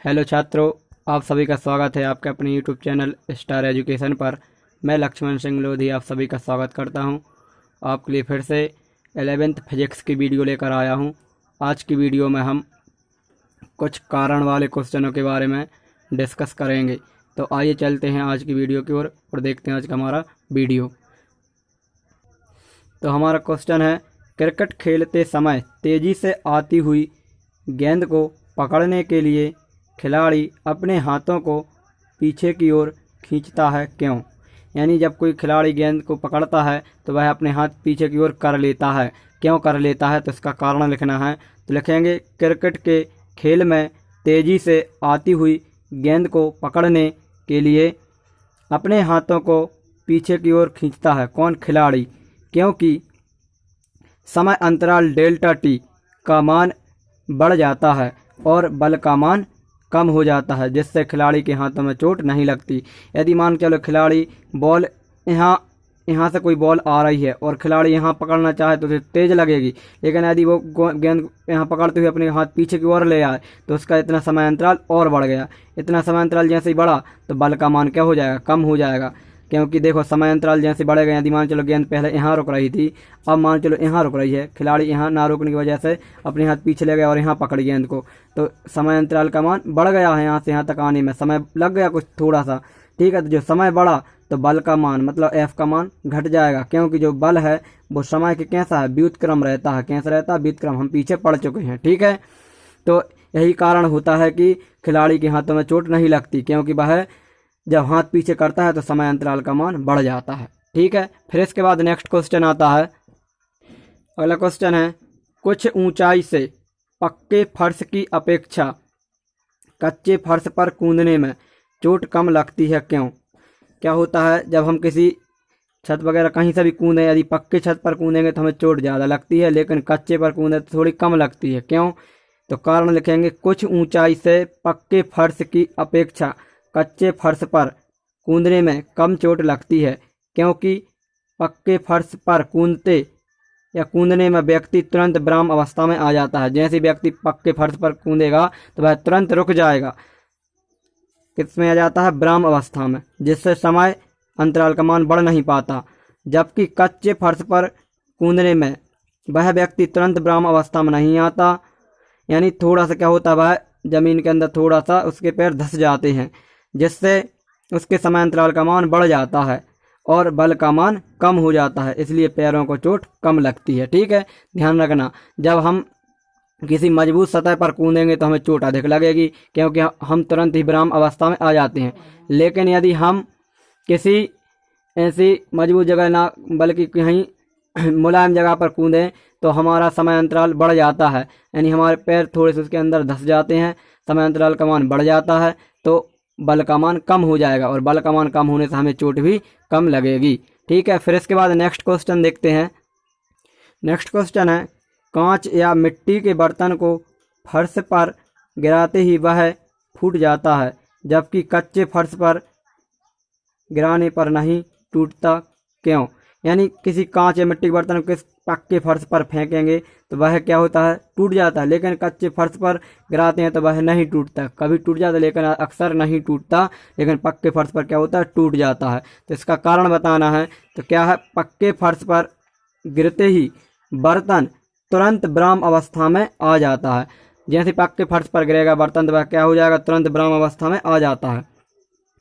Hello छात्रों, आप सभी का स्वागत है आपके अपने यूट्यूब चैनल स्टार एजुकेशन पर। मैं लक्ष्मण सिंह लोधी आप सभी का स्वागत करता हूं। आपके लिए फिर से 11th फिजिक्स की वीडियो लेकर आया हूं। आज की वीडियो में हम कुछ कारण वाले क्वेश्चनों के बारे में डिस्कस करेंगे। तो आइए चलते हैं आज की वीडियो की ओर और देखते हैं आज का हमारा वीडियो। तो हमारा क्वेश्चन है, क्रिकेट खेलते समय तेज़ी से आती हुई गेंद को पकड़ने के लिए खिलाड़ी अपने हाथों को पीछे की ओर खींचता है, क्यों? यानी जब कोई खिलाड़ी गेंद को पकड़ता है तो वह अपने हाथ पीछे की ओर कर लेता है। क्यों कर लेता है? तो इसका कारण लिखना है। तो लिखेंगे, क्रिकेट के खेल में तेज़ी से आती हुई गेंद को पकड़ने के लिए अपने हाथों को पीछे की ओर खींचता है। कौन? खिलाड़ी। क्योंकि समय अंतराल डेल्टा टी का मान बढ़ जाता है और बल का मान कम हो जाता है, जिससे खिलाड़ी के हाथों में चोट नहीं लगती। यदि मान के चलो खिलाड़ी बॉल यहाँ से कोई बॉल आ रही है और खिलाड़ी यहाँ पकड़ना चाहे तो उसे तेज लगेगी, लेकिन यदि वो गेंद यहाँ पकड़ते हुए अपने हाथ पीछे की ओर ले आए तो उसका इतना समय अंतराल और बढ़ गया। इतना समय अंतराल जैसे ही बढ़ा तो बल का मान क्या हो जाएगा? कम हो जाएगा। क्योंकि देखो, समय अंतराल जैसे बढ़ेगा, यदि मान चलो गेंद पहले यहाँ रुक रही थी, अब मान चलो यहाँ रुक रही है, खिलाड़ी यहाँ ना रुकने की वजह से अपने हाथ पीछे ले गया और यहाँ पकड़ गेंद को, तो समय अंतराल का मान बढ़ गया है। यहाँ से यहाँ तक आने में समय लग गया कुछ थोड़ा सा, ठीक है। तो जो समय बढ़ा तो बल का मान मतलब एफ का मान घट जाएगा, क्योंकि जो बल है वो समय के कैसा है? व्युत्क्रम रहता है। कैसा रहता है? व्युत्क्रम। हम पीछे पड़ चुके हैं, ठीक है। तो यही कारण होता है कि खिलाड़ी के हाथों में चोट नहीं लगती, क्योंकि वह जब हाथ पीछे करता है तो समय अंतराल का मान बढ़ जाता है, ठीक है। फिर इसके बाद नेक्स्ट क्वेश्चन आता है। अगला क्वेश्चन है, कुछ ऊंचाई से पक्के फर्श की अपेक्षा कच्चे फर्श पर कूदने में चोट कम लगती है, क्यों? क्या होता है, जब हम किसी छत वगैरह कहीं से भी कूदें, यदि पक्के छत पर कूदेंगे तो हमें चोट ज़्यादा लगती है, लेकिन कच्चे पर कूदें तो थोड़ी कम लगती है। क्यों? तो कारण लिखेंगे, कुछ ऊंचाई से पक्के फर्श की अपेक्षा कच्चे फर्श पर कूदने में कम चोट लगती है, क्योंकि पक्के फर्श पर कूदते या कूदने में व्यक्ति तुरंत विराम अवस्था में आ जाता है। जैसे व्यक्ति पक्के फर्श पर कूदेगा तो वह तुरंत रुक जाएगा। किस में आ जाता है? विराम अवस्था में, जिससे समय अंतराल का मान बढ़ नहीं पाता। जबकि कच्चे फर्श पर कूदने में वह व्यक्ति तुरंत विराम अवस्था में नहीं आता, यानी थोड़ा सा क्या होता है, वह जमीन के अंदर थोड़ा सा उसके पैर धंस जाते हैं, जिससे उसके समय अंतराल का मान बढ़ जाता है और बल का मान कम हो जाता है, इसलिए पैरों को चोट कम लगती है, ठीक है। ध्यान रखना, जब हम किसी मजबूत सतह पर कूदेंगे तो हमें चोट अधिक लगेगी, क्योंकि हम तुरंत ही विराम अवस्था में आ जाते हैं। लेकिन यदि हम किसी ऐसी मजबूत जगह ना बल्कि कहीं मुलायम जगह पर कूदें तो हमारा समय अंतराल बढ़ जाता है, यानी हमारे पैर थोड़े से उसके अंदर धंस जाते हैं, समय अंतराल का मान बढ़ जाता है, तो बल का मान कम हो जाएगा और बल का मान कम होने से हमें चोट भी कम लगेगी, ठीक है। फिर इसके बाद नेक्स्ट क्वेश्चन देखते हैं। नेक्स्ट क्वेश्चन है, कांच या मिट्टी के बर्तन को फर्श पर गिराते ही वह फूट जाता है, जबकि कच्चे फर्श पर गिराने पर नहीं टूटता, क्यों? यानी किसी कांच या मिट्टी के बर्तन को किस पक्के फर्श पर फेंकेंगे तो वह क्या होता है? टूट जाता है, लेकिन कच्चे फर्श पर गिराते हैं तो वह नहीं टूटता। कभी टूट जाता है लेकिन अक्सर नहीं टूटता, लेकिन पक्के फर्श पर क्या होता है? टूट जाता है। तो इसका कारण बताना है। तो क्या है? पक्के फर्श पर गिरते ही बर्तन तुरंत विराम अवस्था में आ जाता है। जैसे पक्के फर्श पर गिरेगा बर्तन तो वह क्या हो जाएगा? तुरंत विराम अवस्था में आ जाता है,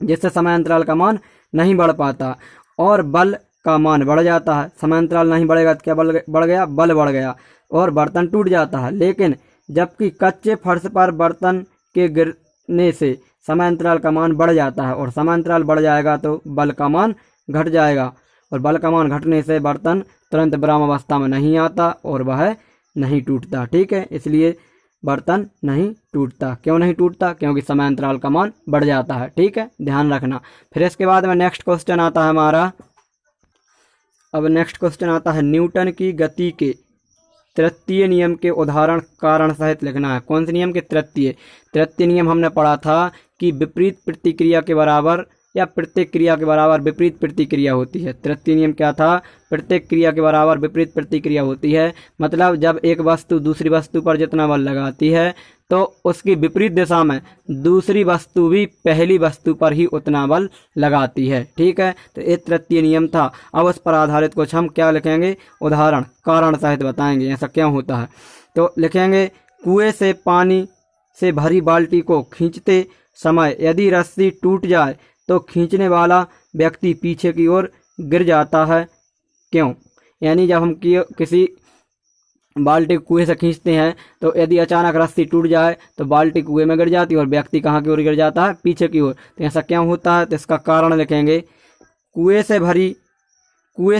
जिससे समय अंतराल का मान नहीं बढ़ पाता और बल का मान बढ़ जाता है। समय अंतराल नहीं बढ़ेगा तो क्या बढ़ गया? बल बढ़ गया और बर्तन टूट जाता है। लेकिन जबकि कच्चे फर्श पर बर्तन के गिरने से समय अंतराल का मान बढ़ जाता है और समय अंतराल बढ़ जाएगा तो बल का मान घट जाएगा और बल का मान घटने से बर्तन तुरंत विराम अवस्था में नहीं आता और वह नहीं टूटता, ठीक है। इसलिए बर्तन नहीं टूटता। क्यों नहीं टूटता? क्योंकि समय अंतराल का मान बढ़ जाता है, ठीक है, ध्यान रखना। फिर इसके बाद में नेक्स्ट क्वेश्चन आता है हमारा। अब नेक्स्ट क्वेश्चन आता है, न्यूटन की गति के तृतीय नियम के उदाहरण कारण सहित लिखना है। कौन से नियम के? तृतीय नियम हमने पढ़ा था कि विपरीत प्रतिक्रिया के बराबर या प्रत्येक क्रिया के बराबर विपरीत प्रतिक्रिया होती है। तृतीय नियम क्या था? प्रत्येक क्रिया के बराबर विपरीत प्रतिक्रिया होती है। मतलब जब एक वस्तु दूसरी वस्तु पर जितना बल लगाती है तो उसकी विपरीत दिशा में दूसरी वस्तु भी पहली वस्तु पर ही उतना बल लगाती है। ठीक है, तो ये तृतीय नियम था। अब उस पर आधारित कुछ हम क्या लिखेंगे? उदाहरण कारण सहित बताएंगे ऐसा क्यों होता है। तो लिखेंगे, कुएं से पानी से भरी बाल्टी को खींचते समय यदि रस्सी टूट जाए तो खींचने वाला व्यक्ति पीछे की ओर गिर जाता है, क्यों? यानी जब हम किसी बाल्टी कुएं से खींचते हैं तो यदि अचानक रस्सी टूट जाए तो बाल्टी कुएं में गिर जाती है और व्यक्ति कहाँ की ओर गिर जाता है? पीछे की ओर। तो ऐसा क्यों होता है? तो इसका कारण लिखेंगे, कुएं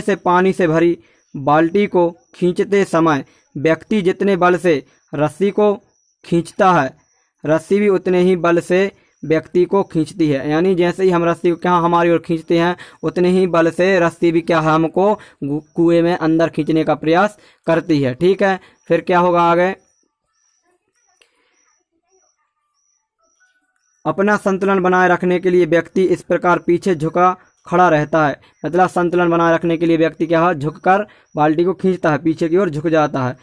से पानी से भरी बाल्टी को खींचते समय व्यक्ति जितने बल से रस्सी को खींचता है, रस्सी भी उतने ही बल से व्यक्ति को खींचती है। यानी जैसे ही हम रस्सी को क्या हमारी ओर खींचते हैं उतने ही बल से रस्सी भी क्या हमको कुएं में अंदर खींचने का प्रयास करती है। ठीक है, फिर क्या होगा आगे? अपना संतुलन बनाए रखने के लिए व्यक्ति इस प्रकार पीछे झुका खड़ा रहता है। मतलब संतुलन बनाए रखने के लिए व्यक्ति क्या है? झुककर बाल्टी को खींचता है, पीछे की ओर झुक जाता है।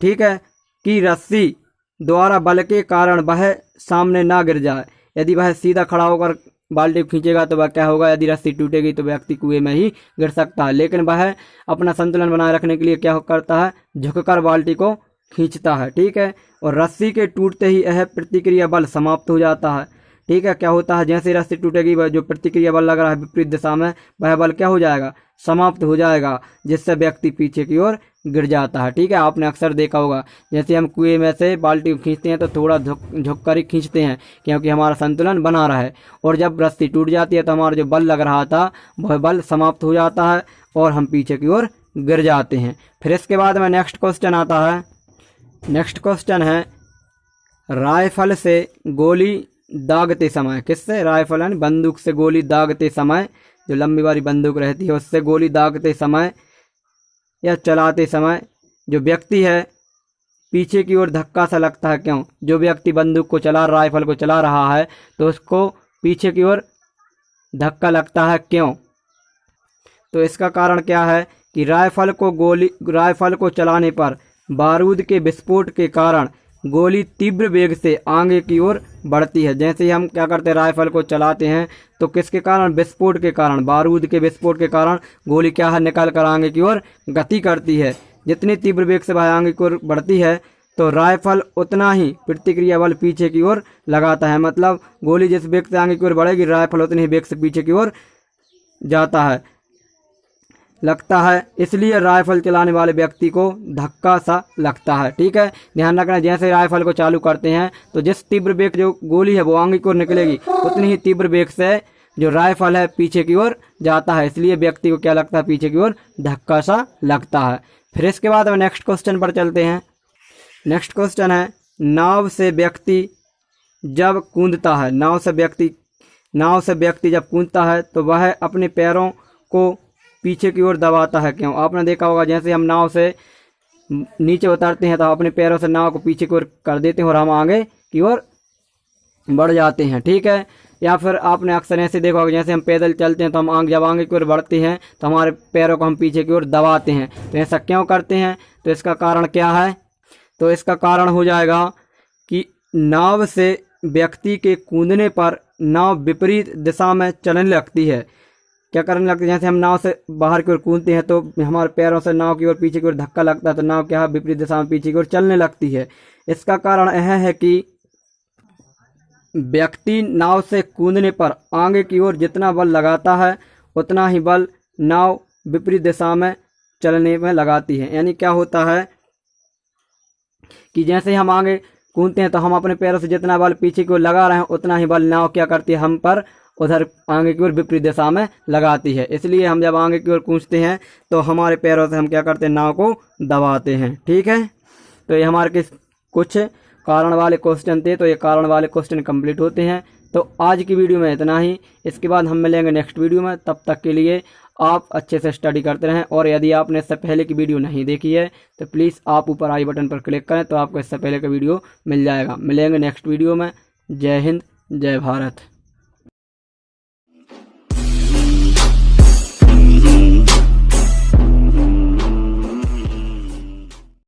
ठीक है, कि रस्सी द्वारा बल के कारण वह सामने ना गिर जाए। यदि वह सीधा खड़ा होकर बाल्टी को खींचेगा तो वह क्या होगा? यदि रस्सी टूटेगी तो व्यक्ति कुएं में ही गिर सकता है। लेकिन वह अपना संतुलन बनाए रखने के लिए क्या करता है? झुककर बाल्टी को खींचता है। ठीक है, और रस्सी के टूटते ही यह प्रतिक्रिया बल समाप्त हो जाता है। ठीक है, क्या होता है? जैसे रस्सी टूटेगी वह जो प्रतिक्रिया बल लग रहा है विपरीत दिशा में, वह बल क्या हो जाएगा? समाप्त हो जाएगा, जिससे व्यक्ति पीछे की ओर गिर जाता है। ठीक है, आपने अक्सर देखा होगा जैसे हम कुएं में से बाल्टी को खींचते हैं तो थोड़ा झुक कर ही खींचते हैं क्योंकि हमारा संतुलन बना रहा है। और जब रस्सी टूट जाती है तो हमारा जो बल लग रहा था वह बल समाप्त हो जाता है और हम पीछे की ओर गिर जाते हैं। फिर इसके बाद में नेक्स्ट क्वेश्चन आता है। नेक्स्ट क्वेश्चन है, राइफल से गोली दागते समय। किससे? राइफल यानी बंदूक से गोली दागते समय, जो लंबी वाली बंदूक रहती है उससे गोली दागते समय या चलाते समय जो व्यक्ति है पीछे की ओर धक्का सा लगता है, क्यों? जो व्यक्ति बंदूक को राइफल को चला रहा है तो उसको पीछे की ओर धक्का लगता है, क्यों? तो इसका कारण क्या है कि राइफल को चलाने पर बारूद के विस्फोट के कारण गोली तीव्र वेग से आगे की ओर बढ़ती है। जैसे ही हम क्या करते हैं? राइफल को चलाते हैं तो किसके कारण? विस्फोट के कारण, बारूद के विस्फोट के कारण गोली क्या है? निकल कर आगे की ओर गति करती है। जितनी तीव्र वेग से वह आगे की ओर बढ़ती है तो राइफल उतना ही प्रतिक्रिया बल पीछे की ओर लगाता है। मतलब गोली जिस वेग से आगे की ओर बढ़ेगी राइफल उतनी ही वेग से पीछे की ओर लगता है। इसलिए राइफल चलाने वाले व्यक्ति को धक्का सा लगता है। ठीक है, ध्यान रखना, जैसे राइफल को चालू करते हैं तो जिस तीव्र वेग जो गोली है वो आगे की ओर निकलेगी उतनी ही तीव्र वेग से जो राइफल है पीछे की ओर जाता है। इसलिए व्यक्ति को क्या लगता है? पीछे की ओर धक्का सा लगता है। फिर इसके बाद हम नेक्स्ट क्वेश्चन पर चलते हैं। नेक्स्ट क्वेश्चन है, नाव से व्यक्ति जब कूदता है, नाव से व्यक्ति जब कूदता है तो वह अपने पैरों को पीछे की ओर दबाता है, क्यों? आपने देखा होगा जैसे हम नाव से नीचे उतरते हैं तो अपने पैरों से नाव को पीछे की ओर कर देते हैं और हम आगे की ओर बढ़ जाते हैं। ठीक है, या फिर आपने अक्सर ऐसे देखा होगा जैसे हम पैदल चलते हैं तो हम जब आगे की ओर बढ़ते हैं तो हमारे पैरों को हम पीछे की ओर दबाते हैं। तो ऐसा क्यों करते हैं? तो इसका कारण क्या है? तो इसका कारण हो जाएगा कि नाव से व्यक्ति के कूदने पर नाव विपरीत दिशा में चलने लगती है। क्या करने लगती है? जैसे हम नाव से बाहर की ओर कूदते हैं तो हमारे पैरों से नाव की ओर पीछे की ओर धक्का लगता है तो नाव क्या है? विपरीत दिशा में पीछे की ओर चलने लगती है। इसका कारण यह है कि व्यक्ति नाव से कूदने पर आगे की ओर जितना बल लगाता है उतना ही बल नाव विपरीत दिशा में चलने में लगाती है। यानी क्या होता है कि जैसे हम आगे कूदते हैं तो हम अपने पैरों से जितना बल पीछे की ओर लगा रहे हैं उतना ही बल नाव क्या करती है? हम पर उधर आगे की ओर विपरीत दिशा में लगाती है। इसलिए हम जब आगे की ओर कूदते हैं तो हमारे पैरों से हम क्या करते हैं? नाव को दबाते हैं। ठीक है, तो ये हमारे कुछ कारण वाले क्वेश्चन थे। तो ये कारण वाले क्वेश्चन कंप्लीट होते हैं। तो आज की वीडियो में इतना ही। इसके बाद हम मिलेंगे नेक्स्ट वीडियो में। तब तक के लिए आप अच्छे से स्टडी करते रहें। और यदि आपने इससे पहले की वीडियो नहीं देखी है तो प्लीज़ आप ऊपर आई बटन पर क्लिक करें तो आपको इससे पहले का वीडियो मिल जाएगा। मिलेंगे नेक्स्ट वीडियो में। जय हिंद, जय भारत।